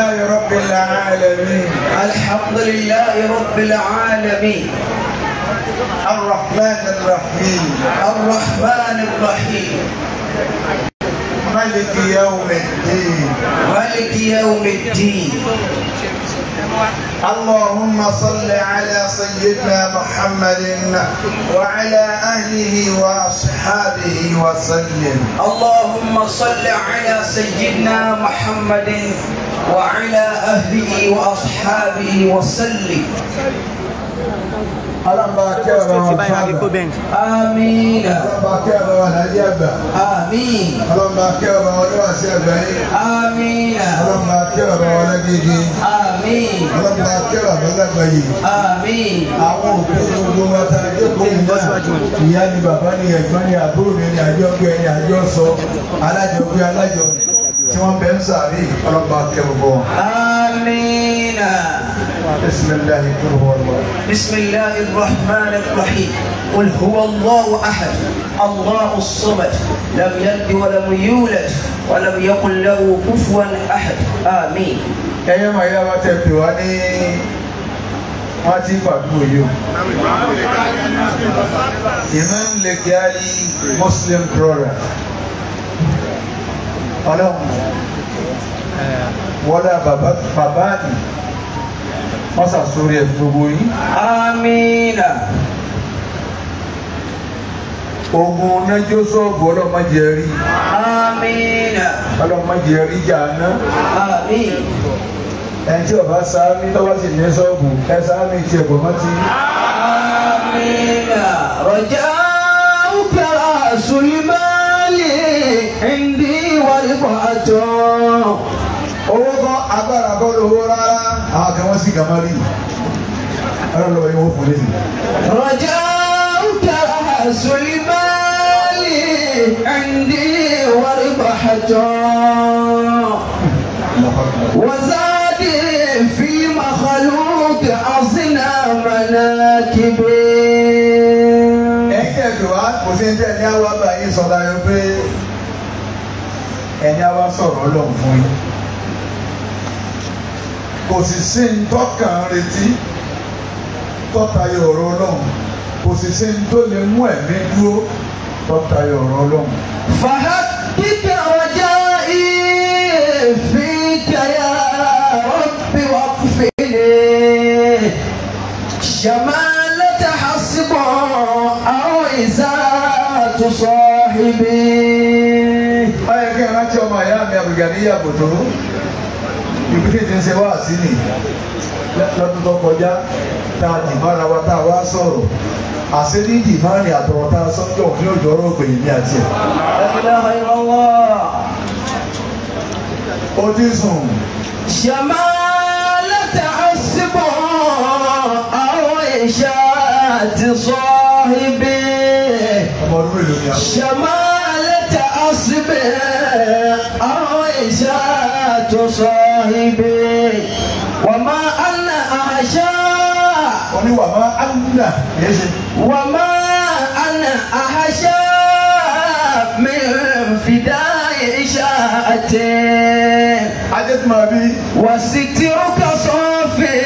رب العالمين. الحمد لله رب العالمين. الرحمن الرحيم. الرحمن الرحيم. ملك يوم الدين. ملك يوم الدين. اللهم صل على سيدنا محمد وعلى أهله وأصحابه وسلم. اللهم صل على سيدنا محمد وعلى أهله وأصحابه وسلم. آمين. آمين. آمين. آمين. آمين. Àwọn òbí gbogbo wa ta jókòó náà, ìyá ni bàbá ni ẹ̀gbọ́n ni àbúrò ni àjọgbé ni àjọsọ alájọgbé alájọ tí wọ́n bẹ̀ ń sàárè ọlọ́pàá kẹ́gbọ́. آمين. بسم الله الرحمن الرحيم. بسم الله الرحمن الرحيم. قل هو الله أحد الله الصمد لم يلد ولم يولد ولم يكن له كفوا أحد. آمين. ẹyẹ máa yá wa tẹ pè wá ní wọn ti fàdúgbò yìí o. Imam Legali Muslim brother ọlọ́run wọ́dà bàbá ni wọ́n ṣàṣọrí ẹ̀ gbogbo yìí. آمين. ogun onájó sọ́ọ̀bù ọlọ́mọdé rí. آمين. ọlọ́mọdé rí jàánà. آمين. ẹni tí ọba sáámi tọ́wọ́ sì ní sọ́ọ̀bù ẹ sáámi tí ẹ̀gbọ́n mọ́ ti. آمين. رجاؤك رأس المال عندي ورفعة. owó kan agbára kọ́ lówó rárá àwọn kan wọ́n sì gàmá rí ọlọ́lọ́wọ́ yóò fún lẹ́sìn. رجاؤك رأس المال عندي ورفعة. وزادي في مخلوق أصنع مناكبي. ẹ̀yin tẹ̀ tó wá kò sí ẹni ní àwa bá yín sọ láyọ pé ẹni àwa sọ̀rọ̀ ọlọ́run fún yín kò sì sí ní tọ́kàn retí tọ́tayọ ọ̀rọ̀ ọlọ́run kò sì sí ní tó lè mú ẹ̀mí dúró tọ́tayọ ọ̀rọ̀ ọlọ́run. فحقق رجائي فيك يا رب واغفرني شمالة حسب أو إزاة صاحبي. báyọ̀ kí ẹ rántí ọmọ ìyá mi àbùgàní yàgòtò ibi tí ti ń ṣe wá sí ni lọ́dún tó kọjá tá a dìbára wa tá a wá sọ̀rọ̀ àṣẹ ní ìdìbárìn àtọ̀rọ̀ tá a sọ́jọ́ ní òjò ọ̀rọ̀ ògbè ní àti ẹ̀. لا إله إلا الله. ó ti sùn. شمالة حسب أو إشاة صاحبي. ọmọ ọdún mélòó ni a. شمالة حسب أو إشاة صاحبي. وما أنا أحشاء. oníwà máa ánà yẹn ṣe. وما أنا أحشاء من فداء إشاءتي. ajé tí máa bí. وسترك صافي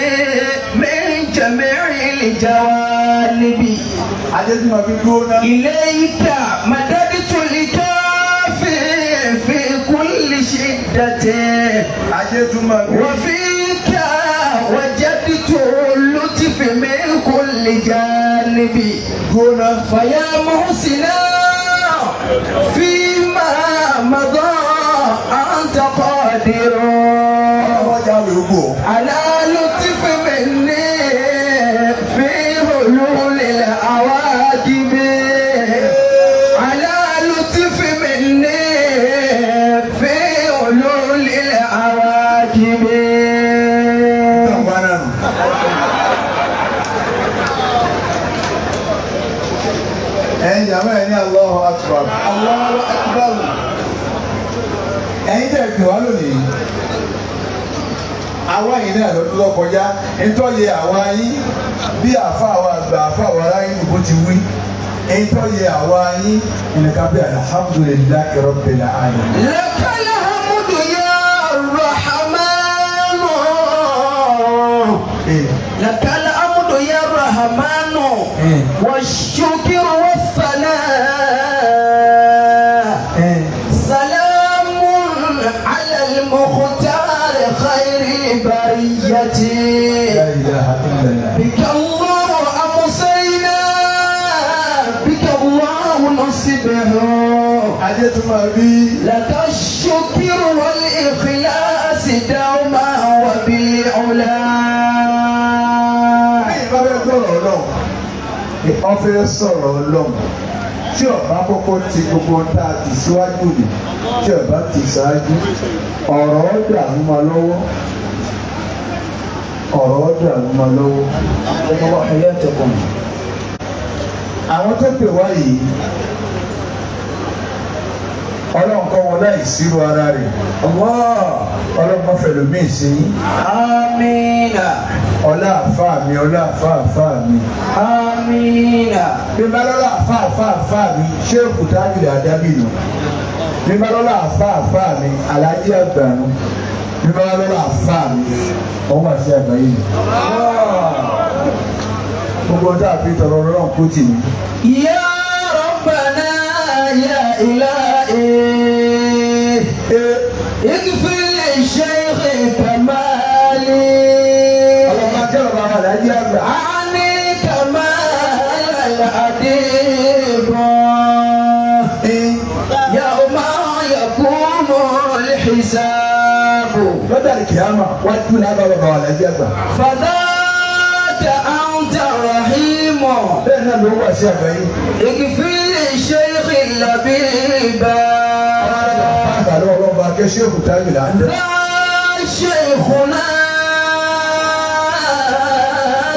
من جميع الجوانب. ajé tí máa bí gbóná. إليك مددت الكافي في كل شدة. ajé tí máa bí. وفيك وجدت اللطف من كل جانب. gbóná. فيا محسنا فيما مضى أنت قادر ọmọ jáwé ogbó. على لطف مني في حلول العواقب. على لطف مني في حلول العواقب. ọmọ náà nù. ẹ̀yin jàmbá ẹ̀ ní Allahu Akbar. الله أكبر. ẹ̀yin tẹ̀ pè wá lónìí. àwa yìí náà lọ́dún tó kọjá ntọ́yẹ àwa yín bí àfa àwa àgbà àfa àwa aráyé nìbó ti wí ntọ́yẹ àwa yín nìkan bí alhamdulillahi rabbil alamin. لك الحمد يا الرحمن لك الحمد يا الرحمن والشكر والثناء سلام على المختار خير بريتي لا إله إلا الله. بك الله أمسينا بك الله نصبه حاجتنا بي لك الشكر والإخلاص دوما وبالعلا. ọfẹ sọ̀rọ̀ Ọlọ́run tí ọba kọ́kọ́ ti gbogbo tá a ti síwájú mi tí ọba ti ṣáájú ọ̀rọ̀ dàrú ma lọ́wọ́ ọ̀rọ̀ dàrú ma lọ́wọ́. ọmọ ọ̀hún tẹ̀kọ̀ mọ́. àwọn tó pè wá yìí Ọlọ́run kọ́ wọn láì sírò ara rẹ̀ Ọlọ́run má fẹ́ lómi ìsìn. Amina. ọlá àfáà mi ọlá àfáà mi. Amina. bí bá lọ́la àfáà mi ṣé òkúta àjùlẹ̀ àdábìnú bí bá lọ́la àfáà mi alájí àgbàánu bí bá lọ́la àfáà mi ọmọ àti àgbáyé mi. gbogbo ọjọ́ àfi tọrọ Ọlọ́run kó tì mí. Ya Rabbana ya Ilahi igfir li Shaykh Kamali. ọlọ́run ajẹ́ bàbá wa alájí àgbà. Ani Kamal al-Adib yawma yaqumu al-hisab. lọ́dà kìámà wájú lábàá bàbá wa alájí àgbà. Fadhaka anta rahim. bẹ́ẹ̀ náà ló wà sí àgbáyé. igfir li Shaykh al-Labiba. àgbàdo ọlọ́ba akẹ́ṣẹ́ òkúta àjùlẹ̀ àdá. Shaykhuna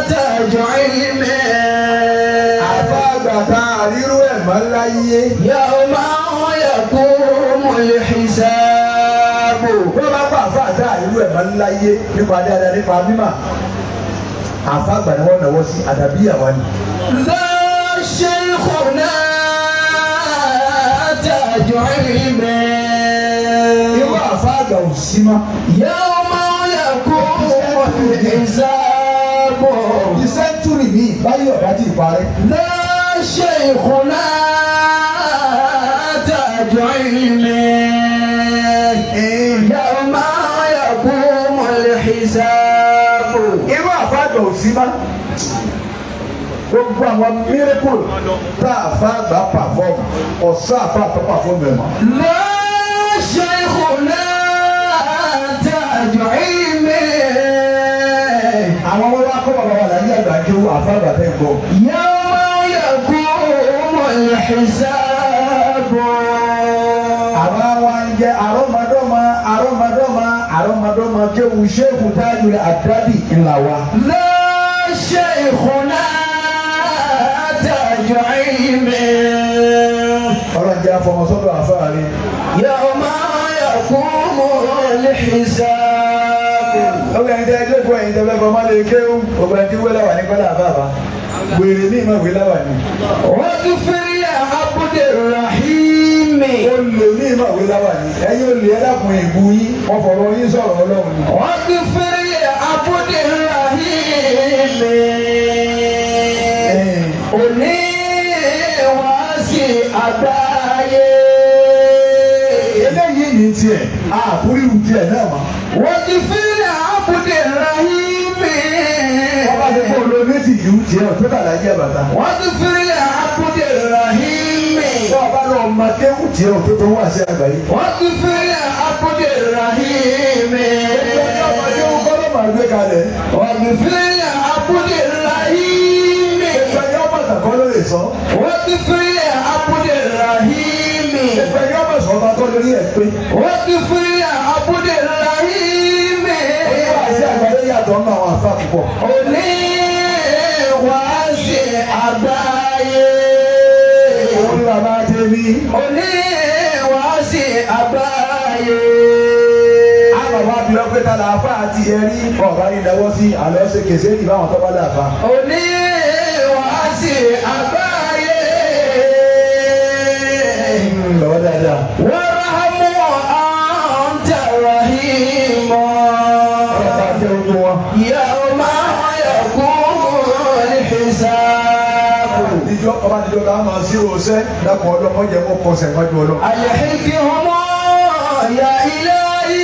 taj ilmi. àbá àgbàdá àrírú ẹ̀ máa ń láyé. Yawma yaqumu al-hisab. wọ́n bá pa àfa àdá àrírú ẹ̀ máa ń láyé nípa dáadáa nípa mímà. àfa àgbà ni wọ́n náwó sí àdàbíyàwó ni. Shaykhuna taj ilmi. irú àfa àgbà ò sí mọ́. Yawma yaqumu al-hisab. ní sẹ́ńtúrì mi báyìí ọ̀dà ti parẹ́. Shaykhuna taj ilmi. Yawma yaqumu al-hisab. irú àfa àgbà ò sí mọ́. gbogbo àwọn miracle tá àfa àgbà pàfọ́ọ̀mù ọ̀sán àfa àtọ́ pàfọ́ọ̀mù ẹ̀ mọ́. Shaykhuna taj ilmi. àwọn wọn wá kọ́ bàbá wa láyé àgbà kí wọ́n àfa àgbà tẹ̀ ń bọ̀. Yawma yaqumu al-hisab. àwa wa ń jẹ àrọ́mọdọ́mọ kéwu Ṣéèkù Tájùl Àdábì ńlá wa. Shaykhuna taj ilmi. ọlọ́njẹ́ afọmọsọ́dọ̀ àfáàrí. Yawma yaqumu al-hisab. ọgbà ẹni tẹ́ ẹjọ́ ìgbọ́ ẹ̀yin tẹ́lẹ̀ fọmọ lè kéwù ọgbà ẹni tí wọ́n láwà ní kọ́lá àbábá wèrè ní ìmọ̀ ìwé láwà ní. waghfir li Abdirrahim. olè ní ìmọ̀ ìwé láwà ní. ẹ̀yin olè ẹlẹ́kùnrin ìbú yín wọ́n fọ̀rọ̀ yín sọ̀rọ̀ Ọlọ́run ni. waghfir li Abdirrahim. Òní wá sí àgbáyé. eléyìí ní tiẹ̀ àbúrò tiẹ̀ náà mọ́. waghfir li Abdirrahim. ọba ti kó lọ méjì yìí tiẹ̀ tó kàlá jẹ́ bàtà. waghfir li Abdirrahim. ọba lọ ọmọ kéwù tiẹ̀ tó tó wà sí àgbáyé. waghfir li Abdirrahim. ọmọ kéwù kọ́ ló máa gbé kalẹ̀. waghfir li Abdirrahim. ẹgbẹ́ ọmọ tàkọ́ ló lè sọ. waghfir li Abdirrahim. ẹgbẹ́ ọmọ sọ̀rọ̀ tó lórí ẹ̀ pé. waghfir li Abdirrahim. àti àgbáyé yàtọ̀ nínú àwọn àfa púpọ̀. Òní wá sí àgbáyé. òun ni bàbá tẹ́bí. Òní wá sí àgbáyé. àwọn bàbá bí wọ́n pé ta là áfà àti ẹ̀rí ọ̀bá yìí lọ́wọ́ sí àlọ́ ṣe kèsè ní ìbáwọn tó bá dà fa. Òní wá sí àgbáyé. lọ́wọ́ dáadáa. Warhamu anta rahim. ọ̀rọ̀ bá jẹ́ ojú wọn. Yawma yaqumu ọba àdìjọ ká máa sí òṣẹ́ dákun ọlọ́mọ jẹ́ wọ́n kọsẹ̀ wájú ọlọ́. àlẹ́hìnkì ọmọ ya ilahi.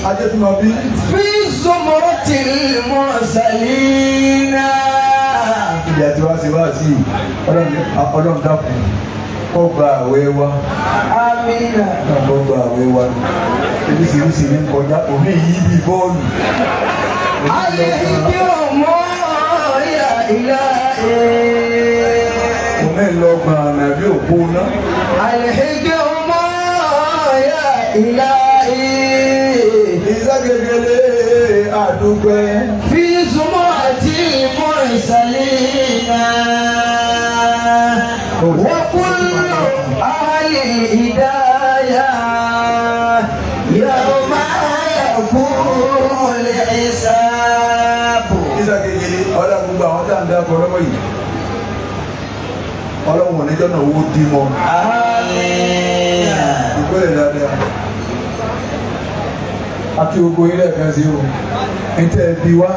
adétúmọ̀ bí. fi zumratil mursalina. ìyá tí wàá ṣe wá sí ọlọ́run dákun kó gba àwẹ̀ wa. amina. kó gba àwẹ̀ wa oríṣiríṣi ní kọjá òmí yìí bí bọ́ọ̀lù. àlẹ́hìnkì ọmọ ya ilahi. òmí lọ gbọ̀n àná bí òkú náà. àlẹ́hìnkì ọmọ ya ilahi. ìságegele àdúgbò. fi zumratil mursalina. وكل أهل الهداية يوم يكون الحساب. ìságegele ọ̀dà gbogbo àwọn tá à ń dá ọkọ̀ lọ́wọ́ yìí ọlọ́run oníjọ́ náà owó dì mọ́. àmín. ìgbélé dáadáa àti gbogbo ilé ẹ̀ka sí o níta ẹbí wa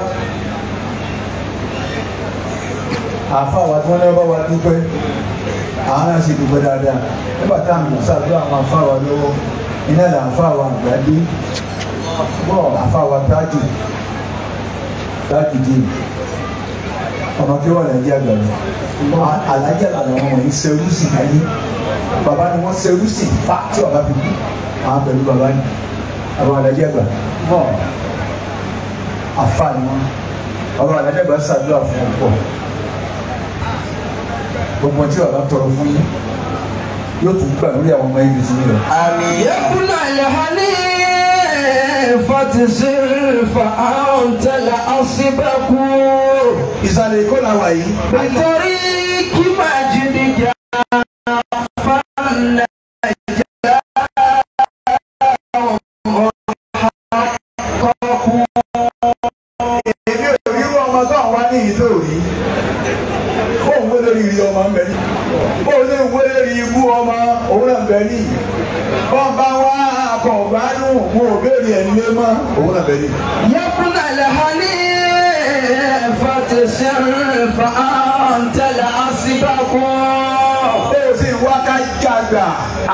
àfa wa tí wọ́n náà bá wa dúpẹ́ àwọn náà sì dúpẹ́ dáadáa nígbà tá à ń ṣàdúrà àwọn àfa wa lọ́wọ́ iná là ń fa wa àgbàdé bọ́ àfa wa tájù dì ọmọ kí wọ́n lẹ́jẹ́ àgbàdo alájà làwọn ọmọ yìí ṣerúsì láyé bàbá ni wọ́n ṣerúsì fa tí ọba fi kú àwọn pẹ̀lú bàbá ni àwọn alájà àgbà bọ́ àfa ni wọ́n àwọn alájà àgbà ṣàdúrà fún ọ̀pọ̀ gbogbo tí bàbá tọrọ fún yín yóò tún gbà lórí àwọn ọmọ ibi tí yín lọ. àmín. يكن الحنيفة فأنت الأسبق. ìsàlẹ̀ ikọ́ la wà yìí. بطريق مجدك فالنجاة محقق. èmi ò rí ọmọ tó àwọn wá ní ìtòrí bóun wé lórí ìrì ọmọ ń bẹ ní bóun lè wé lórí ibú ọmọ òun náà ń bẹ ní bọ́n bá wá akọ̀ gbádùn mo ò béèrè ẹ̀ nílé mọ́ òun náà bẹ ní. يكن الحنيفة فأنت الأسبق. ó sì wá ká jàgbà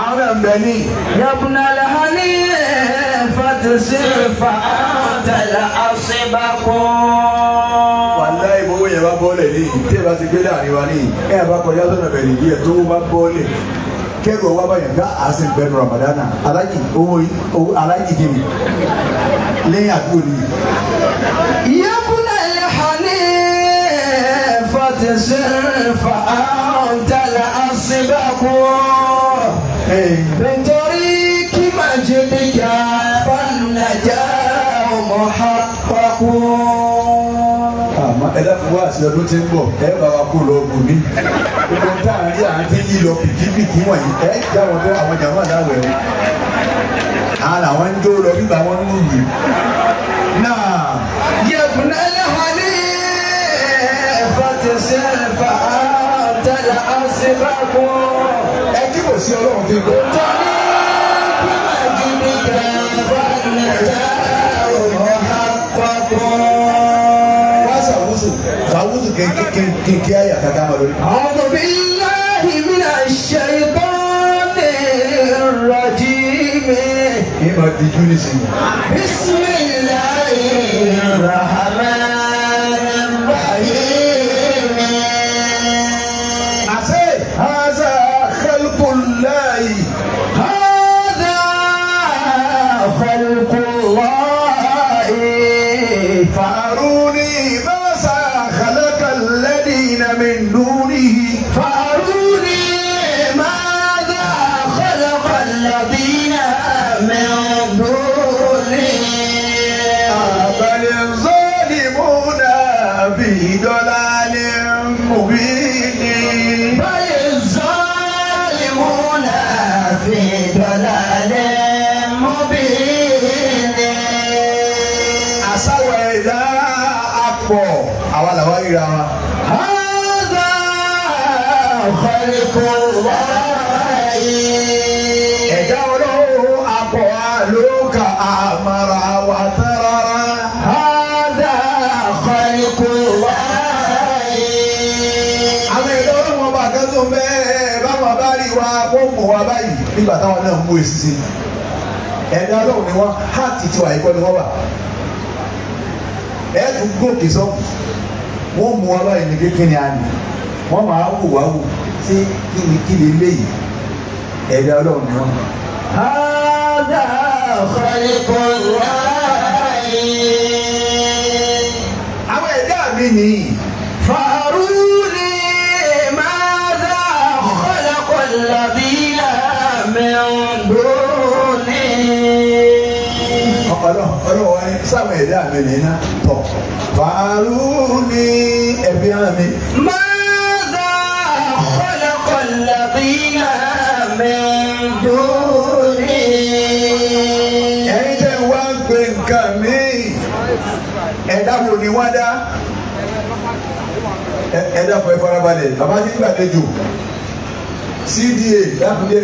àwọn náà ń bẹ ní. يكن الحنيفة فأنت الأسبق. wàlá ìbówó yẹn bá bọ́ọ̀lẹ̀ ní tí ẹ bá ti gbé láàrin wa ní ẹ bá kọjá sọ́nà bẹ̀rẹ̀ yìí ẹ̀ tó bá bọ́ọ̀lẹ̀ kẹ́rù ọwọ́ bá yẹn ká àásì bẹ̀rù ramadana alájì owó alájì kiri lẹ́yìn àdúgbò ni. يكن الحنيفة فأنت الأسبق. بطريق مجدك فالنجاة محقق. àmọ́ ẹ dákun wá àti ọdún tí ń bọ̀ ẹ bá wa kó lọ bù mí gbogbo tá à ń rí àǹtí yìí lọ pìkìpìkì wọ̀nyí ẹ já wọn tó àwọn jàmbá láwẹ̀ o àwọn làwọn ń jó lọ bíbá wọn ń lù náà. يكن الحنيفة فأنت الأسبق. ẹ kí kò sí ọlọ́run tí ń bọ̀. طريق مجدك فالنجاة محقق. wá sàwùsù kékeré ayà kàkà máa lórí. أعوذ بالله من الشيطان الرجيم. ìmọ̀ ìdíjú nísìnyí. بسم الله الرحمن الرحيم. àṣẹ haza khalqullahi. هذا خلق الله فأروني ماذا خلق الذين من دونه. فأروني ماذا خلق الذين من دونه. بل الظالمون في ضلال مبين. بل الظالمون في ضلال مبين. àsáwọ̀ ẹ̀dá apọ̀ àwa làwa ríra wa. هذا خلق الله. ẹ̀dá ọlọ́run apọ̀ àlòkà àmàrà wà tẹ́rọ̀rà. هذا خلق الله. àwọn ẹ̀dá ọlọ́run wa báyìí nígbà táwọn náà mú èsì sí ẹ̀dá ọlọ́run ni wọ́n háàtì tiwa ìkọ́ ni wọ́n wà ẹ̀ẹ́dùn gòkè sọ wọ́n mú wa báyìí ní kékeré àná wọ́n máa wò wá wò sí kíni léyìí ẹ̀dá ọlọ́run ni wọ́n. هذا خلق الله àwọn ẹ̀dá mi nìyí. فأروني ماذا خلق الذين من دونه ọlọ́wọ́ wa ní sáwọn ẹ̀dá mi nìyí tọ̀ fàárùnì ẹ̀bí àmì. ماذا خلق الذين من دونه ẹ̀yin tẹ́ wá ń gbé nǹkan mi ẹ̀dá wo ni wọ́n dá ẹ̀dá fún ẹ farabalẹ̀ bàbá ti gbàlejò cda dákúndé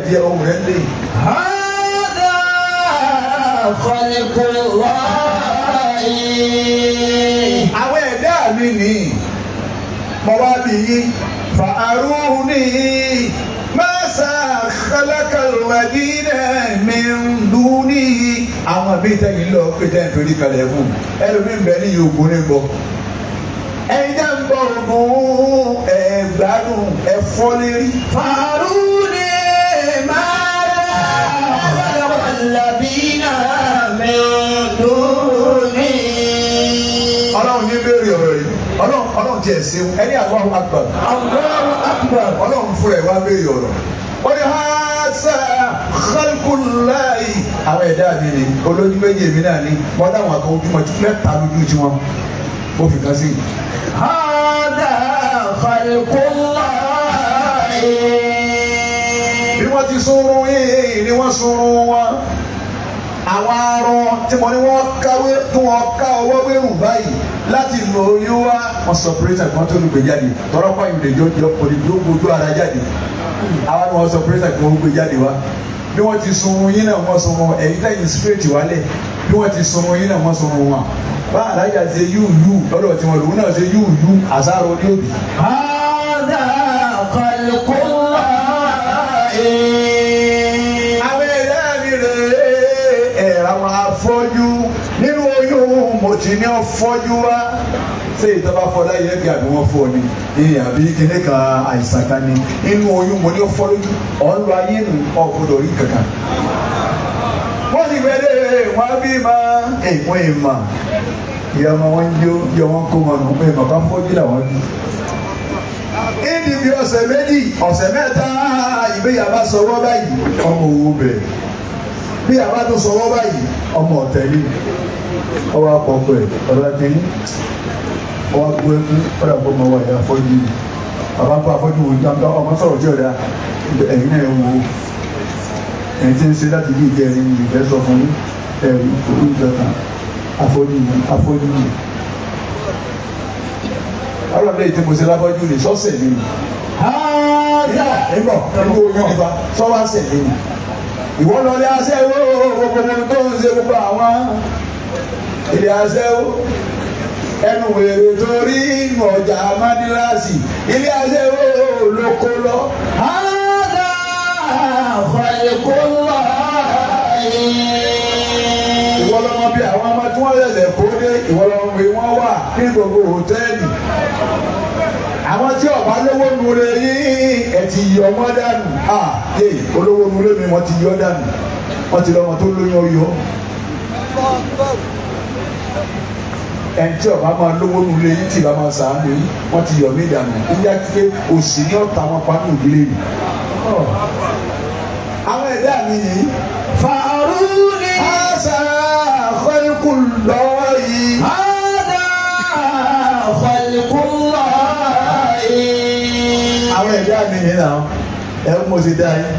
díẹ̀ ohun rẹ̀ lé. هذا خلق الله àwọn ẹ̀dá mi ní mo wá bí yín fàárùnì masa khalaqalladina min duni àwọn bíi tẹ́yìn lọ pé tẹ́yìn torí kalẹ̀ fún ẹlòmíín bẹ́ẹ̀ ní yòókù ní bọ́ ẹ̀yìn ń bọ̀ ọ̀gùn ẹ̀gbádùn ẹ̀fọ́ lérí. فأروني ماذا خلق الذين من دونه ọlọ́run ní bẹ́ẹ̀rẹ̀ ọ̀rọ̀ yìí ọlọ́run tiẹ̀ ṣeun ẹni Allahu Akbar. Allahu Akbar. ọlọ́run fúnra ẹ̀ wá bẹ́ẹ̀rẹ̀ ọ̀rọ̀ wọ́n ní hasa khalqullahi àwọn ẹ̀dá mi ni olójú méjì èmi náà ni wọ́n dáwọn àkọ́ ojúmọ́ mẹ́ta lójú tí wọ́n ó fi kan sí i. هذا خلق الله bí wọ́n ti sunrun yìí ni wọ́n sunrun wọn àwọn arọ tí mo ní wọ́n káwé tí wọ́n ká ọwọ́ wérù báyìí láti lò oyún wá wọ́n sọ pírẹ́sà kan tó lù gbé jáde tọ́lọ́pàá yìí lè jọ òdìdó gbójú ara jáde àwọn ni wọ́n sọ pírẹ́sà kan ó gbé jáde wá bí wọ́n ti sunrun yín náà wọ́n sunrun ẹ̀yìn tẹ̀yìn spirit wálẹ̀ bí wọ́n ti sunrun yín náà wọ́n sunrun wọn bá alájà ṣe yúùyú lọ́dọ̀ tí wọ́n lòun náà ṣe yúùyú àṣàrò ní òbí. هذا خلق الله àwọn ẹ̀dá mi rè é àwọn afọ́jú nínú oyún mo ti ní ọfọ́jú wá ṣé ìjọba fọlá yẹ kí àbí wọ́n fọ́ ni àbí kíní kan àìsàn kan ni nínú oyún mo ní ọfọ́ lójú ọ̀nlọ ayé nù ọ̀gbọ́dọ̀ rí kankan. wọ́n ti gbẹ́dẹ́ wọ́n bí ma èèwọ̀n èèmà ìyá ọmọ wọn yọ wọn kó wọn nù èèmà bá fọ́jú làwọn bí. ìdí bí ọ̀sẹ̀ méjì ọ̀sẹ̀ mẹ́ta ìgbéyàwó sọ̀rọ̀ báyìí ọmọ òwò bẹ̀rẹ̀ bí àbá tó sọ̀rọ̀ báyìí ọmọ ọ̀tẹ̀lì ọwọ́ àpọ̀pọ̀ ẹ̀ ọ̀rọ̀ àtẹ̀lì ọwọ́ àpọ̀ ẹ̀kú ọ̀rọ̀ àpọ̀ ọmọ wáyé afọ́jú yìí bàbá kó afọ́jú wò jàmbá ọmọ sọ̀rọ̀ tí ọ̀dà ẹ̀yìn náà wò ẹ̀yìn tí ń ṣe láti bí ìjẹrin ìfẹ́ sọ fún ẹ̀rí òkú ìjọba afọ́jú yìí ọ̀rọ̀ lẹ́yìn tí mo ṣe láfọ́jú lè sọ́sẹ̀ mi ẹ̀bọ̀ ẹ̀bọ̀ oyún nípa sọ́wọ́sẹ̀ mi ìwọ lọ ilé aṣẹ́wó gbogbo tó ń ṣe gbogbo àwọn ilé aṣẹ́wó ẹnu wèrè torí ìmọ̀ ọjà amádíláàsì ilé aṣẹ́wó ló kó lọ. هذا خلق الله ìwọ lọmọ bí àwọn ọmọ tí wọ́n ṣẹ̀ṣẹ̀ kó dé ìwọ lọmọ bí wọ́n wà ní gbogbo hòtẹ́ẹ̀lì àwọn tí ọba lówó nulẹ̀ yín ẹ ti yọ ọmọ dànù olówó nulẹ̀ mi wọ́n ti yọ dànù wọ́n ti lọ́mọ tó lóyún ọyọ ẹni tí ọba máa lówó nulẹ̀ yín tí ìbá máa sàánú yín wọ́n ti yọ mí dànù níyà pé òsì ní ọ̀tá wọn pa ní òdílé mi. àwọn ẹ̀dá mi yìí فأروني àṣà àkọ́yìnkù lọ́ọ́ yìí. هذا خلق الله àwọn ẹ̀dá mi nìyẹn náà ẹ mo ṣe dá yín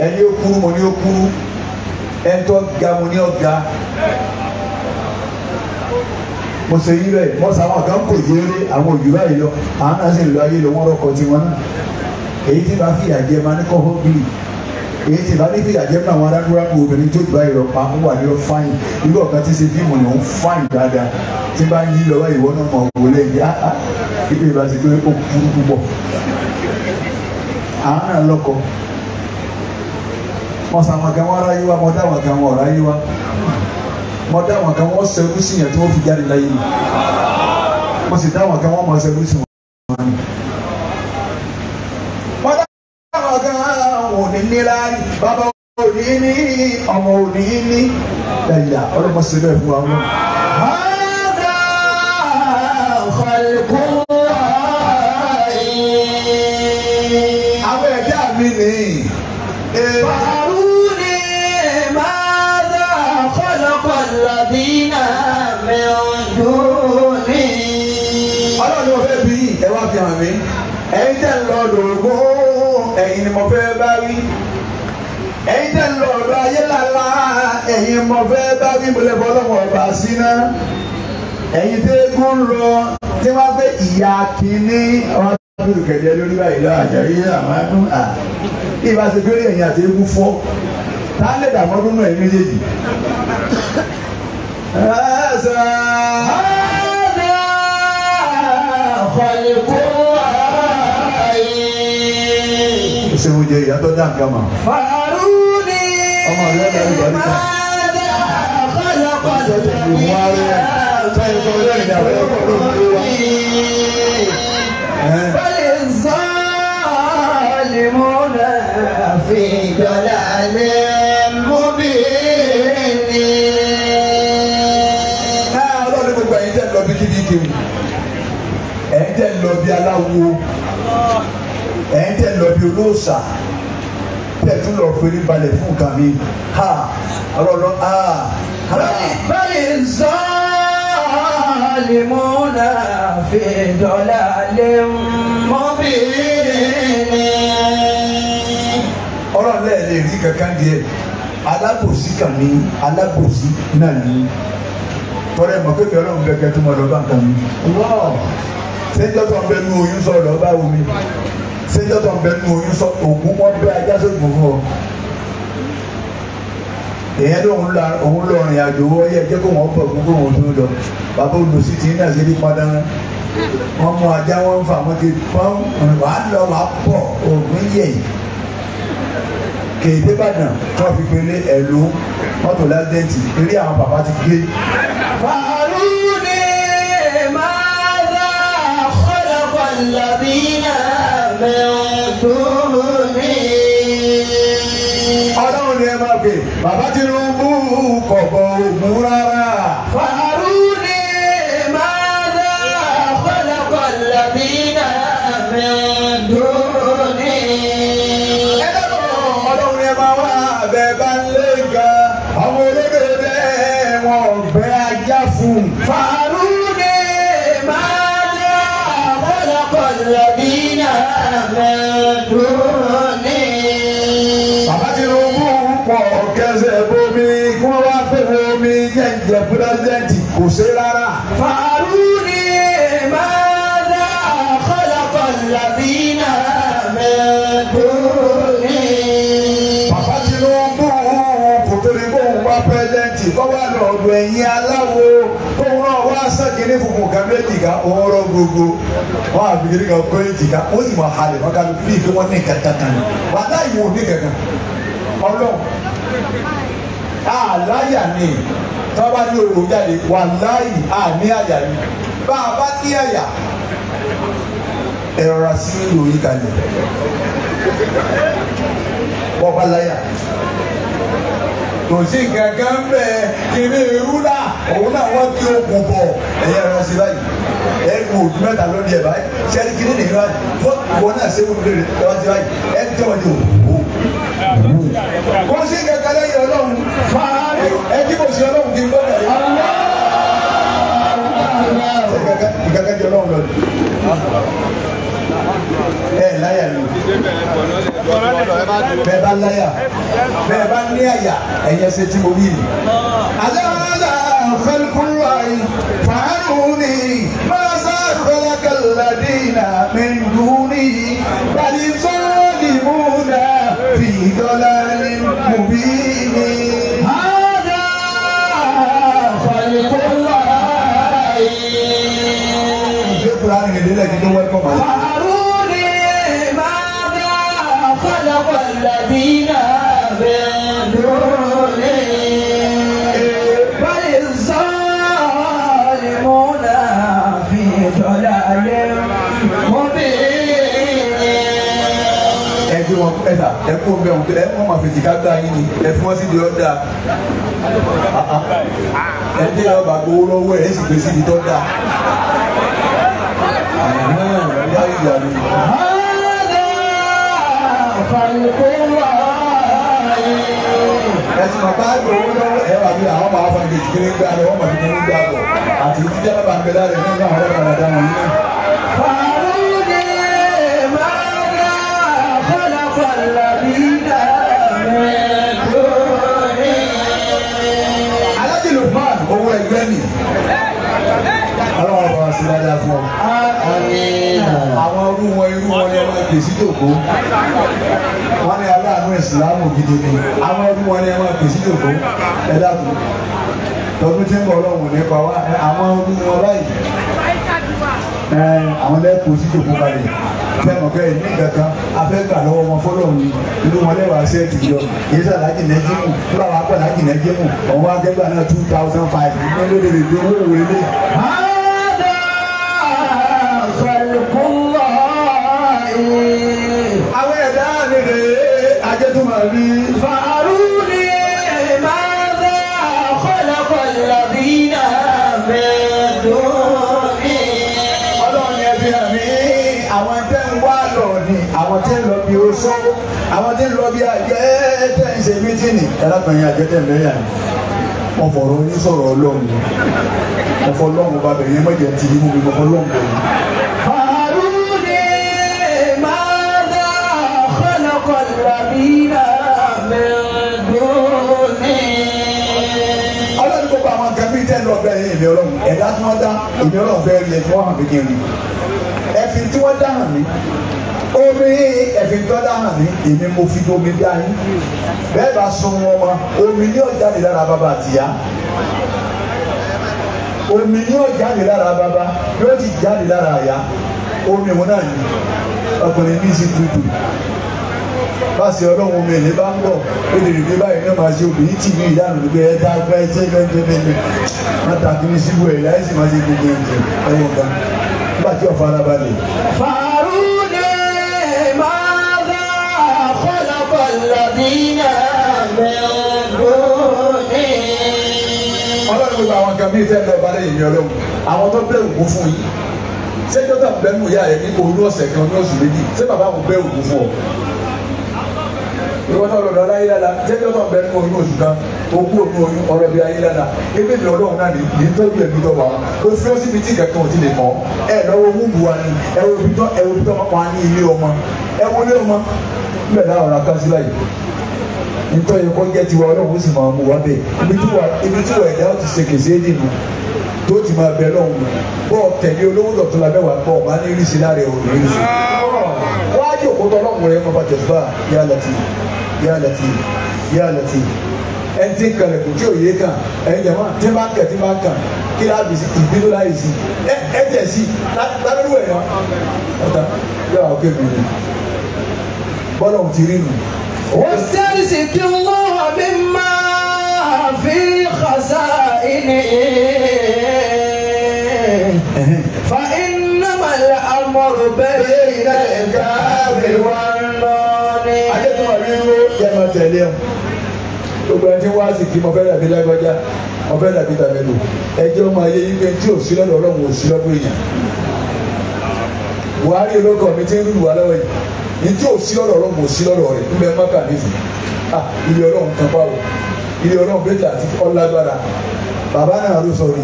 ẹni ó kúrú mo ní ó kúrú ẹni tó ga mo ní ó ga mo ṣe yí bẹ́ẹ̀ mo sàwọn kan kò yéré àwọn òjúbá yìí lọ àwọn náà sì ń lọ ayé lọ wọ́n rọ́kọ tiwọn náà èyí tí bá fìyà jẹ máa ní kọ́ hóbìlì èyí tí bá ní fìyà jẹ máa wọn arákùnrin obìnrin tó gbà yìí lọ pa ń wà ní ọ fáìn irú ọ̀kan tí ṣe fíìmù ni òun fáìn dáadáa tí bá ń yí lọ́wọ́ ìwọ náà mọ̀ wò lẹ́yìn ibi ìbá ti pé ó kúrú púpọ̀ àwọn náà lọ́kọ Mo sàwọn kan wọ́n ráyé wa, mo dá àwọn kan wọ́n ráyé wa. Mo dá àwọn kan wọ́n ṣẹ́gun sí yẹn tí wọ́n fi jáde láyé mi. Mo sì dá àwọn kan wọ́n mọ̀ ṣẹ́gun sí wọn. Mo dá àwọn kan wọ́n ò ní nílá ní bàbá ò ní ní ọmọ ò ní ní. Ẹ̀yà ọlọ́mọ ṣe bẹ́ẹ̀ fún wa wọn. Àwọn ẹ̀dá mi nìyí. فأروني ماذا خلق الذين من دوني. Ọlọ́run ló fẹ́ bí ẹ wá fi hàn mí. Ẹ̀yin tẹ́ ń lọ lòógùn, ẹ̀yin ni mo fẹ́ bá wí. Ẹ̀yin tẹ́ ń lọ ọ̀dọ̀ ayé lálá, ẹ̀yin mo fẹ́ bá wí. Mo lè bọ́ lọ́wọ́ ọba síná. Ẹ̀yin tẹ́ gún lọ tí wọ́n fẹ́ ìyá kínní. Ọdún kẹ̀dẹ́ lórí báyìí lọ àjàrí àmánú à. Ìbá ṣe péré ẹ̀yin àti eégún fọ́. Tá lè dàmọ́dún náà ẹ̀yin méjèèjì. Ṣé mo jẹ ìyá tó dá nǹkan mọ̀? Fàrúni máa kọ́lọ́kọ́lọ́ tàbí bọ́lẹ̀ zọ́ọ̀lìmúnà fi dọ̀làlẹ̀ mọ́bìnrin. Ọlọ́run gbogbo ẹ̀yin tẹ́ lọ bí kíbíkíbi, ẹ̀yin tẹ́ lọ bí aláwo, ẹ̀yin tẹ́ lọ bí olóòṣà, tẹ́ tún lọ fèrè balẹ̀ fún nǹkan mi. Ọlọ́run bọ́lẹ̀ zọ́ọ̀lìmúnà fi dọ̀làlẹ̀ mọ́bìnrin. Ọlọ́run lẹ́ẹ̀ lè rí kankan díẹ̀, alábòsí kan ní alábòsí náà ní. Tọ́lẹ̀ mọ̀ kékeré Ọlọ́run bẹ̀kẹ́ tó mọ̀ lọ bá nǹkan mi. Sẹ́jọ́ tó ń bẹ nú oyún sọ lọ bá omi. Sẹ́jọ́ tó ń bẹ nú oyún sọ ògún wọn bẹ ajá sóògùn fún ọ. Èyàn tó òun lọ rìn àjò wọ́ yẹ jẹ́ kó wọ́n bọ̀ fún kó wọ́n tó lọ. Bàbá olùsí ti ń dàgbé ní padà wọn mú ajá wọn fà wọn ti pọ́n wà á lọ wà á pọ̀ ògùn yẹ̀ yìí. Kèdè Ìbàdàn tó fi pélé ẹ̀lú mọ́tò lásìdẹ́ǹtì eré àwọn bàbá ti gbé. Fàrúni máa dá kọ́lọ́kọ́ làbínà mẹ́ọ̀dúnrún. Ọlọ́run ni ẹ máa gbé bàbá Tinubu kọ̀bọ̀ ògùn rárá. Fàrúni máa dá kọ́lọ́kọ́ làbínà mẹ́ọ̀dúnrún. Ọlọ́run ni ẹ máa wá abẹ́ bá ń lé ga àwọn olóde bẹ́ẹ̀ wọn ọ̀gbẹ́ ajá fún. Fàrúni máa dá kọ́lọ́kọ́ làbínà mẹ́ọ̀dúnrún. Bàbá Tinubu pọ̀ kẹsẹ̀ bomi kí wọ́n wá pé omi jẹ́ǹjẹ́ pírẹ́sidẹ́ǹtì kò ṣe rárá. Fàrúni máa dá kọ́lọ́kọ́ làbínà mẹ́ọ̀dúnrún. Bàbá Tinubu kò torí bóun wá pírẹ́sidẹ́ǹtì kọ́ wá lọ́ọ̀dọ̀ ẹ̀yìn aláwo tóun náà wá sẹ́kìnní funfun kan méjì ká òun rọ gbogbo wọn àbíkiri kan kó èjì ká ó sì mọ halẹ̀ wọn kàlù bíi pé wọ́n ní kankan ni wàhálà ìwò ní kankan ọlọ́run àláyà ni tọ́ba ní òwò jáde wàláyì àní àyà ni bá a bá ní àyà ẹ̀rọ ra sí ìròyìn kalẹ̀ wọ́n bá láyà kò sí kankan bẹ́ẹ̀ kiri irúlá òun náà wọ́n kí o kò bọ̀ ẹ̀yẹ ẹ̀rọ sí báyìí ẹ̀kú òdù mẹ́ta lórí ẹ̀ báyìí sẹ́ni kiri nìyẹn báyìí fún wọn náà ṣé wọn lórí ẹ̀rọ sí báyìí ẹ̀ ń tẹ́wọ̀n ní òwò. Kò sí kankan lẹ́yìn Ọlọ́run ẹ̀ kí kò sí Ọlọ́run kí n gbọ́ bẹ̀rẹ̀. Ìkankan jẹ Ọlọ́run lọ láyà ni bẹ́ẹ̀ bá láyà bẹ́ẹ̀ bá ní àyà ẹ̀yẹ ṣe tí mo wí ni. Aláàlá fẹ́lkúrú àyè fàánùní máa sáfẹ́lá kàládínà mẹ́ndúní bàlí sọ́ọ̀lì múnà fi dọ́là ní mùbíní. Àdá fẹ́lkúrú àyè. Ṣé Kùránì nìdí lẹ́kìn tó wẹ́kọ̀ máa? الذين من ẹ̀dá ẹ̀kú omi ọ̀hún ẹ̀ wọ́n máa fètì ká gbá yín ni ẹ̀ fún wọn sí di ọ̀dà ẹ̀ dé ọba gbowó lọ́wọ́ ẹ̀ sì gbé sí di tọ́da. Ẹ̀sìn bàbá gbowó lọ́wọ́ ẹ̀ wà bí àwọn máa fa kékeré gbá lọ wọ́n máa fi kékeré gbá bọ̀ àti títí ẹ̀ bá ń bẹ lára ẹ̀ nínú àwọn ọ̀rẹ́ kan àdáwọn yìí náà. Alájì Lukman owó ẹgbẹ́ ni ọlọ́wọ́ bá wa sí dáadáa fún ọ. Àwọn irú wọn ni wọ́n gbèsè jòkó wọ́n ní aláàánú ìsìlámù gidi ni àwọn irú wọn ni wọ́n gbèsè jòkó ẹ dákun tọdún tí ń bọ̀ ọlọ́run nípa wa àwọn irú wọn báyìí àwọn lẹ́kọ̀ọ́ sí jòkó kalẹ̀ fẹ́ràn bẹ́ẹ̀ ní kankan afẹ́gbà lọ́wọ́ wọn fọ́lọ́ mi inú wọn lẹ́wà sẹ́ẹ̀tì yọ kì í sàlájì nẹ́jìmù fúláwà pọ̀ lájì nẹ́jìmù ọ̀wọ́ akẹ́gbà náà 2005 ní lóde lè dé owó òwe lé. àwọn ẹ̀dá mi rè é ajẹ́tùmọ̀ rí. فأروني ماذا خلق الذين من دونه. Ọlọ́run yẹn fi hàn mí àwọn tẹ́ ń wá lọ ni àwọn tẹ́ ń lọ bí oṣó àwọn tẹ́ ń lọ bí àjẹ́ tẹ́ ń ṣe mítìnì ẹlẹ́gbẹ̀yìn àjẹ́ tẹ́ ń lẹ́yà ni wọ́n fọ̀rọ̀ ní sọ̀rọ̀ Ọlọ́run wọ́n fọ Ọlọ́run bá bẹ̀rẹ̀ yẹn mọ̀jẹ̀ ti ní mú mi wọ́n fọ Ọlọ́run bẹ̀rẹ̀. فأروني ماذا خلق الذين من دونه. Ọlọ́run gbogbo àwọn nǹkan bíi tẹ́ ń lọ bẹ́ẹ̀ èmi Ọlọ́run ẹ̀dá tí wọ́n dá èmi Ọlọ́run fẹ́ rí ẹ tí wọ́n hàn kékeré ẹ̀fìn tí wọ́n dá hàn mí omi ẹ̀fìn tí wọ́n dá hàn mí èmi mo fi omi dá yín bẹ́ẹ̀ bá sun wọn mọ omi ní ọ̀jáde lára bàbá àtìyá omi ní ọ̀jáde lára bàbá yóò ti jáde lára àyà omi wọn náà ní ọkùnrin bí sí tutù báṣẹ Ọlọ́run omi ẹ̀lẹ́ bá ń bọ̀ ó lè rìn báyìí ní ọmọ àti obìnrin tì mí ìdáhùn nígbà ẹ̀dá gbá ẹ̀jẹ̀ gbẹ́gbẹ́gbẹ́ wọ́n ta kí ní síbú ẹ̀ láì sì máa ṣe gbogbo ẹ̀jẹ̀ ẹ̀wọ̀n kan nígbà tí ọ̀fọ̀ ara balẹ̀. فأروني ماذا خلق الذين من دونه. Ọlọ́run gbogbo àwọn kan bíi tẹ́ lọ balẹ̀ yìí Ọlọ́run àwọn tó bẹ̀rù kún fún yín ṣé dọ́tà ń bẹ́ẹ̀ mú ìyá rẹ̀ ní oyún ọ̀sẹ̀ kan ní oṣù méjì ṣé bàbá mo bẹ̀rù kún fún ọ. Ìwọ́n náà lọ́dọ̀ ayé lára ṣé dọ́tà ń bẹ́ẹ̀ ní oyún oṣù kan ogún òun oyún ọ̀rọ̀ bíi ayé lára ebí mi Ọlọ́run náà ní tọ́jú ẹ̀mí tó wà ó fi ó síbi tí kankan ò ti lè mọ́ ẹ lọ́wọ́ wúbu wa ni ẹ wo ibi tó wà ní ilé ọmọ ẹ wo ilé ọmọ níbẹ̀ náà ọ̀rọ̀ akásí báyìí nítorí ẹ̀kọ́ jẹ́ tiwa Ọlọ́run ó sì máa mú wa bẹ́ẹ̀ ibi tí wà ẹ̀dá ó ti ṣe kèsè é dìbò tó ti máa bẹ lọ́hùn bọ́ọ̀ tẹ̀lé olówó dọ̀tún la mẹ́wàá bọ́ọ̀ máa ní ríṣi lára ẹ̀ òní ríṣi. wọ́n á jẹ́ òkúta ọlọ́run rẹ̀ máa bá tẹ̀síbà yá Latif yá Latif yá Latif ẹni tí ń kalẹ̀ kò tí ò yé kàn ẹni jẹ̀ máa tí máa kẹ̀ tí máa kàn kí láàbì sí ìbínú láyé sí ẹ jẹ̀ sí lábẹ́rú ẹ̀ yọ ọ̀tá yóò wá kébi ni bọ́lá òun ti rí nù. واستمسك الله مما في خزائنه فإنما الأمر بين الكاف والنون. Adétúmọ̀ rí ló yẹ máa tẹ̀lé ẹ̀. Gbogbo ẹni tí wọ́n á sì kí mo fẹ́ dàbí lágbájá, mo fẹ́ dàbí tàbẹ́lò. Ẹjẹ́ ọmọ ayé yín pé tí ò sí lọ́dọ̀ Ọlọ́run ò sí lọ́dọ̀ èèyàn. Buhari olóko mi ti ń rúlu wa lọ́wọ́ yìí. Ní tí ò sí lọ́dọ̀ Ọlọ́run ò sí lọ́dọ̀ rẹ̀ ń bẹ mọ́kà nífù. Ilé Ọlọ́run kan pààrọ̀. Ilé Ọlọ́run bẹ́ẹ̀ àti ọlágbára. Bàbá náà ló sọ ni.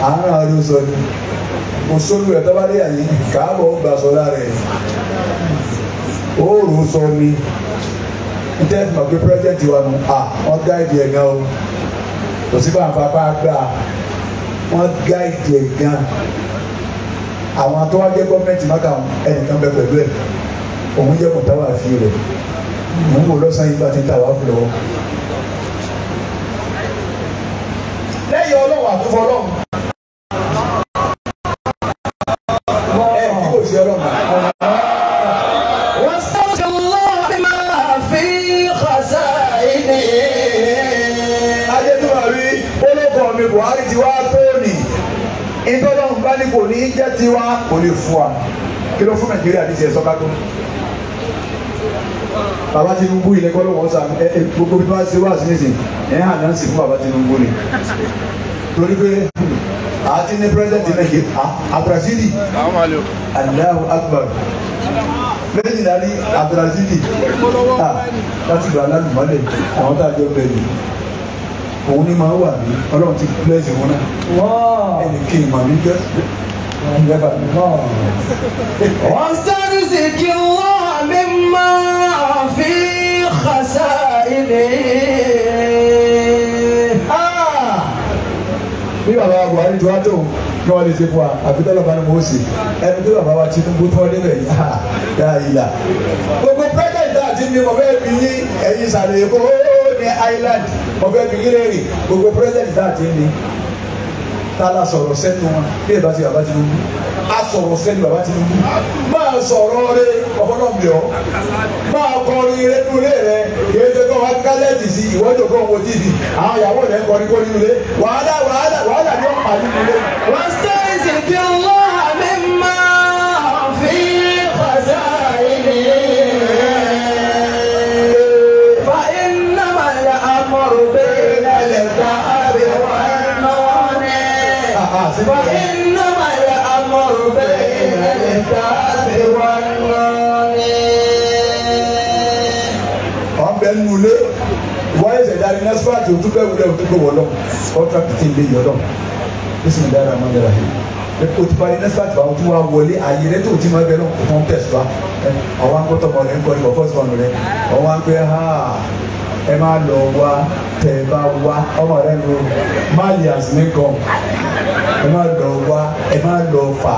Àwọn náà ló sọ ni. Mo sólú ẹ̀ tọ́ba dé àyè káàbọ̀ ó gbà sọ lára ẹ̀. Oòrùn sọ ni nítorí mọ̀ pé pírẹ́sidẹ̀ntì wa nù wọ́n gáìdì ẹ̀ gan o kò sí bá àpapọ̀ àgbà wọ́n gáìdì ẹ̀ gan àwọn atọ́wájẹ́ gọ́ọ̀mẹ̀ntì máka ẹnìkan bẹ pẹ̀lú ẹ̀ òun jẹ́ mọ̀táwà fi rẹ̀ òun kò lọ́sàn-án yìí bá ti ń tà wá fún lọ́wọ́. lẹ́yìn Ọlọ́run àtúfọ́ Ọlọ́run ẹ̀ kí kò sí Ọlọ́run. Buhari ti wá tóòní ìtọ́lọ́run bá ní kò ní í jẹ́ tiwa kò lè fún wa kí ló fún Nàìjíríà ní ìṣẹ̀sọ́ ká tó bàbá Tinubu ilé kọ́ ló wọ́n sá gbogbo bí wọ́n ṣe wá sí nísìn ẹ̀ hàn náà sì fún bàbá Tinubu ni torí pé àti ní pírẹsidẹ̀ntì Nàìjíríà Abdulrasidi Allahu Akbar lẹ́yìn náà ní Abdulrasidi láti gbà lálùmọ́lẹ̀ àwọn tá a jọ bẹ̀rẹ̀ òun ni máa wà ní Ọlọ́run ti pílẹ̀sì wọn náà ẹnì kí n mà mí jẹ́ ìjọba واسترزق الله مما في خزائنه. bí bàbá Buhari tó wá tó ní wọn lè ṣe fún wa àbí tọ́lọ̀ bá ní mo ṣe ẹni tó bàbá wa Tinubu tó débẹ̀ yìí dáa ìlà. gbogbo pẹ́ẹ́tẹ̀ẹ̀tì àti ní mo fẹ́ bí yín ẹ̀yin ìsàlẹ̀ Èkó ní Island mo fẹ́ bí yín lérè gbogbo pẹ́ẹ́tẹ̀ẹ̀tì àti ní tala sọ̀rọ̀ sẹ́nu wọn bí ẹ bá ti bàbá Tinubu a sọ̀rọ̀ sẹ́nu bàbá Tinubu máa sọ̀rọ̀ rẹ ọ̀fọ̀nàmìọ́ máa kọrin inú ilé rẹ kìí ṣe kó wá kálẹ̀tì sí ìwọ́jọ́ kó wo tv àwọn ìyàwó rẹ ń kọrin kó nínú ilé wàhálà ni ó pa nínú ilé. واسترزق الله مما في خزائنه فإنما الأمر بين الكعب والنون. فإنما الأمر بين الكعب والنون. ọ̀bẹ nulẹ̀ wọ́n ẹ̀sẹ̀ darí nẹ́sípàtì òtún bẹ́ẹ̀ wúlẹ̀ òtún gbé wọ́lọ́ kọ́ńtàkì tí ń lé yọ̀dọ̀ bísí dára máa ń yàrá yìí o ti parí nẹ́sípàtì àwọn tí wọ́n wọlé àyè rẹ tó ti máa bẹ náà fún tẹ̀síwá àwọn akọ́tọ̀ ọmọ rẹ ń kọ́ ní bọ̀ fọ́sí ọmọ rẹ àwọn akpẹ́ ha ẹ máa lọ wá tẹ̀ bá wá ọmọ rẹ lọ malias nìkan ẹ máa lọ wá ẹ máa lọ fà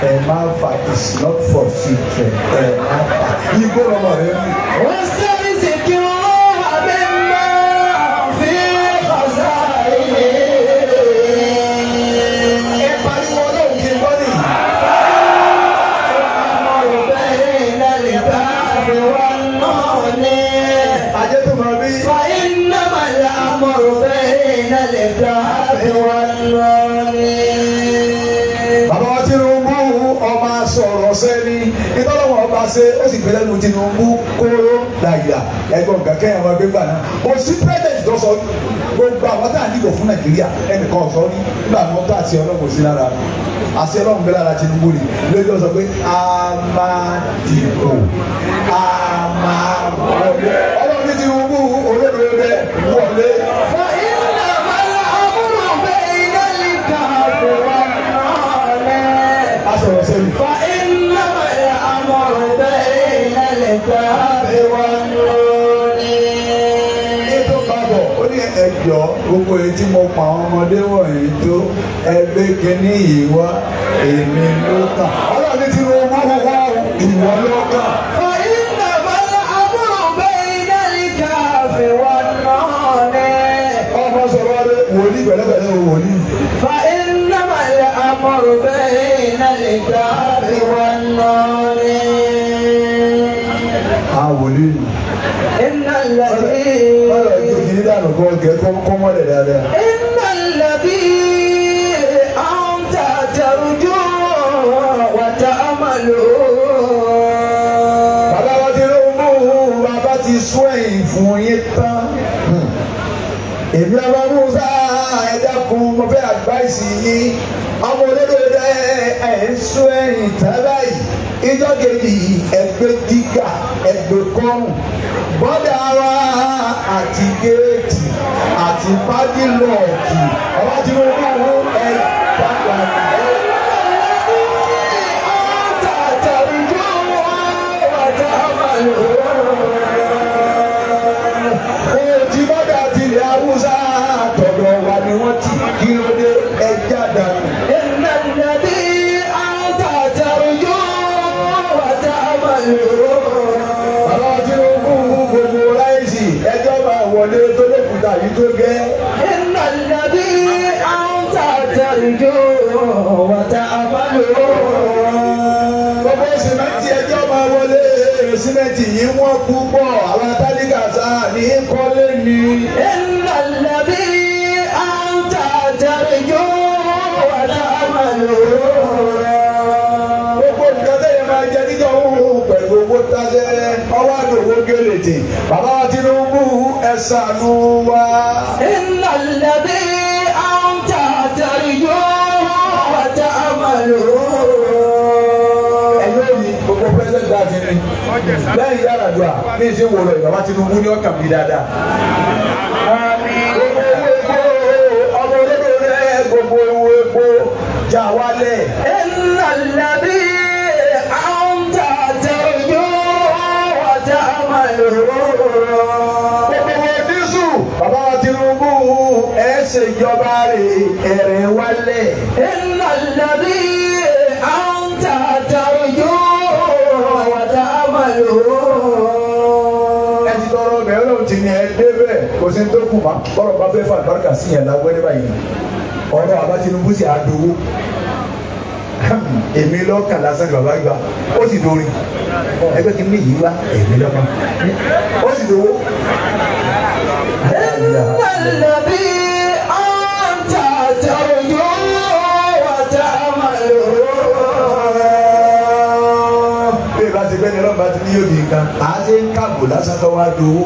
ẹ máa fà is not for children ẹ máa fà igbó ọmọ rẹ ní. واسترزق الله مما في خزائنه. ẹ pariwo ọlọ́run kí n gbọ́ nìyí. الأمر بين الكعب والنون. ajé tó máa bí. فإنما الأمر بين الكعب والنون. bàbá wa Tinubu ọmọ sọ̀rọ̀ sẹ́ni ìtọ́lọ́wọ́ ọba ṣe ó sì gbé lẹ́nu Tinubu kóró dàgbà ẹgbọ́n nǹkan kẹ́yìn ọmọ ẹgbẹ́ gbà náà kò sí pírẹ́sidẹ̀ntì tó sọ gbogbo àwọn tá à ń dìbò fún Nàìjíríà ẹnìkan ọ̀sọ́ ní nígbà wọn tó àti ọlọ́run sí lára àti ọlọ́run bẹ́ẹ̀ lára Tinubu ni lójú ọ̀sọ̀ pé a máa dìbò a máa wọlé ọlọ́run ní Tinubu olódodo wọlé. فإنما الأمر بين الكعب والنون. a sọ̀rọ̀ sẹ́ni. فإنما الأمر بين الكعب والنون. ètò papọ̀ ó ní ẹjọ́ gbogbo èyí tí mo pa àwọn ọmọdé wọ̀nyí tó ẹgbẹ́ kínní yìí wá èmi ló kàn. ọlọ́run ti ro owó wá ìwọ ló kàn. فإنما الأمر بين الكعب والنون. ọmọ sọ̀rọ̀ rẹ wòlíì pẹ̀lẹ́pẹ̀lẹ́ wòlíì. فإنما الأمر بين الكعب والنون. a wòlíì. إن الذي ọlọ́run tó kìíní dànù kọ́ kẹ́ kọ́ mọ́lẹ̀ dáadáa. إن الذي أنت ترجو وتأمل. bàbá wa ti ro owó bàbá ti sún ẹ̀yìn fún yín tán. èmi ọba musa ẹ̀dá kun mo fẹ́ àdúráìsì yín ọmọ olódò ẹ̀ ń sún ẹ̀yìn tán báyìí ìjọ kejì ẹgbẹ́ dígà ẹgbẹ́ kọ́rùn bọ́dà wa àti géètì àti pádìlọ́ọ̀kì ọba tí mo bá wọ́n ẹ̀ dàgbà ti bọ́dà tilẹ̀ Haúsá tọ̀dọ̀ wa ni wọ́n ti kí ló dé ẹja dànù. إن الذي أنت ترجو وتأمل. bàbá Tinubu gbogbo láìsí ẹjọ́ máa wọlé tó lókùúta yìí tó gẹ́. إن الذي أنت ترجو وتأمل. gbogbo sìmẹ́ntì ẹjọ́ máa wọlé sìmẹ́ntì yìí wọ́n púpọ̀ àwọn tálíkà sáà ní kọ́lé ni. إن الذي أنت ترجو وتأمل. gbogbo nǹkan tẹ̀yẹ máa jẹ níjọ́ òun pẹ̀lú owó tájẹ́ ọwọ́ àdòwó gélé tètè bàbá Tinubu ẹ ṣàánú wa. Inna alladhi anta tarju wa ta'malu. ẹ̀yọ́ yìí gbogbo pẹ́sẹ́ntì àti ní lẹ́yìn Yar'Adua ní ìṣe wòlò bàbá Tinubu ní ọkàn mi dáadáa. ọmọ olódò rẹ gbogbo ewu epo jà wálẹ̀. Inna alladhi anta tarju wa ta'malu. dísù bàbá Tinubu ẹ ṣèjọba rẹ̀ ẹ̀rẹ̀ wálẹ̀. Inna alladhi anta tarju wa ta'malu. ẹ ti tọrọ bẹ́ẹ̀ lóun ti ní ẹ débẹ̀ kò sí tó kù mọ́ bọ́rọ̀ bá fẹ́ fà lùbáríkà sí yẹn lágbẹ́rẹ́ báyìí ọ̀rọ̀ bàbá Tinubu sì àdówó èmi lọ́kàn lásán bàbá gbà ó sì dórí ẹgbẹ́ kí n ní yìí wá èmi lọ́kàn ó sì dówó. الذي أنت ترجو وتأمل. bí ìbá ti gbẹ́ni ọlọ́ba ti ní yóò di nǹkan à á ṣe ń káàbò lásán tó wá dowó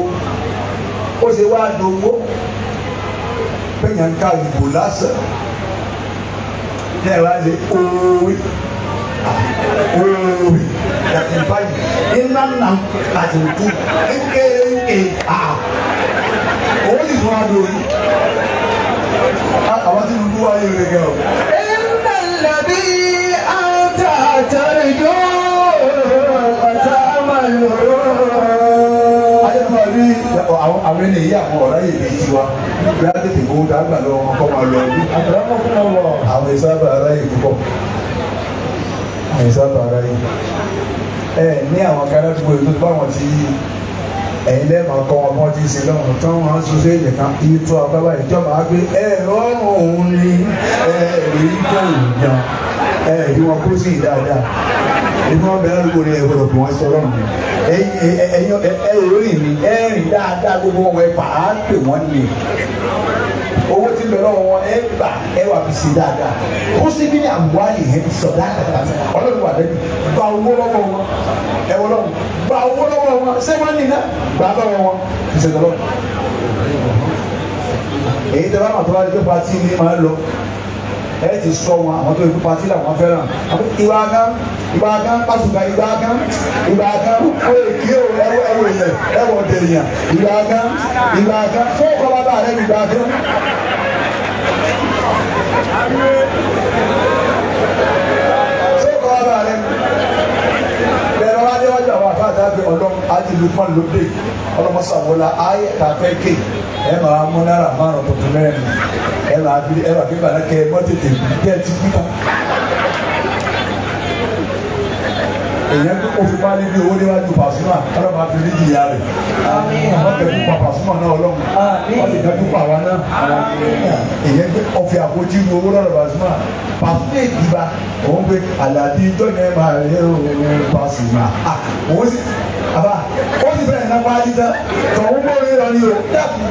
ó ṣe wá dowó bẹ́yàn ń ká ìbò lásán ní ẹ̀ wá ṣe òwe òwe yàtọ̀ ìfáyì iná nà àti òtún kékeré owó sì tún wá dowó àwọn tí mo dúró ayé rẹ̀ gẹ̀ ọ́. إن الذي أنت ترجو وتأمل. ayélujára rí àwọn ènìyàn àwọn ọ̀rá yìí bíi tiwa bí a tètè kó dàgbà lọ wọn kọ́ máa lọ bí. àwọn ìsábà ara yìí púpọ̀ àwọn ìsábà ara yìí ní àwọn káràdúgbò ètò tó báwọn ti ẹ̀yin lẹ́ẹ̀ máa kọ́ wọn bọ́n ti ṣe lọ́wọ́ tí wọ́n máa ń sọ sí èdè kan iye tó abábá ìjọba á gbé rọrùn òun ni rí kó ìjà rí wọn kó sí dáadáa ìfún wọn bẹ̀rẹ̀ lóko ní ẹ̀gbọ́dọ̀ kí wọ́n sọ lọ́rùn ẹ̀yìn orí mi ẹ̀rìn dáadáa gbogbo wọn ẹ̀ pa á pè wọ́n ní owó tí bẹ̀rẹ̀ wọn ẹ̀ gbà ẹ̀ wà fi sí dáadáa kó sí bí ní àmúwáyé ẹ̀ sọ̀dá ọlọ́run wà lẹ́nu gba owó lọ́wọ́ wọn ẹ̀ wọ́n lọ́wọ́ gba owó lọ́wọ́ wọn sẹ́wọ́n nìyẹn gba lọ́wọ́ wọn ìṣẹ̀lẹ̀ lọ́wọ́ èyí tẹ́ bá wà tó bá dé pati ní máa lọ ẹ ti sọ wọn àwọn tó yẹ kó pati làwọn fẹ́ràn ìgbà kan pàṣùkà ìgbà kan ó lè kí o ẹwọ ilẹ̀ ẹwọ dèèyàn ìgbà kan fún ọkọ bàbá rẹ ìgbà kan. Lukman lóde ọlọmọsàwọlá ayé kàfẹ ké ẹ máa mú náírà márùn tuntun mẹ́rin ẹ máa fi bàrà kẹ ẹ mọtètè kẹ ẹ ti kúta. èèyàn tó kó fi máa ní bí owó níwájú Pasuma ọlọ́mọ àfi ní ìyá rẹ̀ wọ́n kẹ́ kópa Pasuma náà ọlọ́run wọ́n lè kẹ́ kópa àwa náà èèyàn tó ọ̀fẹ́ àpótí ní owó lọ́dọ̀ Pasuma Pasuma ìdìbà òun pé àlàdé ìjọ yẹn máa rẹ̀ ó Pasuma òun sì àbá ó sì bẹ̀rẹ̀ náà wáyé tán tọ̀hún bó rí lọ ní o dàpọ̀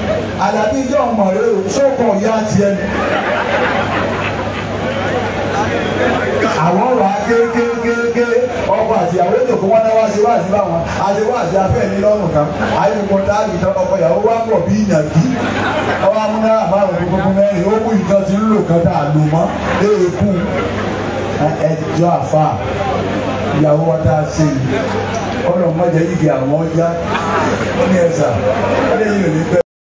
àlàdé ìjọ ọmọ rẹ̀ ó sókàn ìyá tiẹ̀ ni. àwọn wà kéékèèké ọkọ àti ìyàwó ètò kó wọn náà wá sí wáàsí báwọn àti wáàsí afẹ́ ní lọ́rùn kan àyẹ̀wò dáàbì tán ọkọ ìyàwó wá pọ̀ bí ìyàgbí ọwọ́ amúná àbáwọn gbogbo mẹ́rin ó mú ìtàn tí ń lò kan tá a lò mọ́ léèkú ẹjọ́ àfa ìyàwó wa tá a ṣe yìí ọlọ́mọdé yìí kì àwọn ọjà ó ní ẹ̀sà ó lè yìí ò ní pẹ́.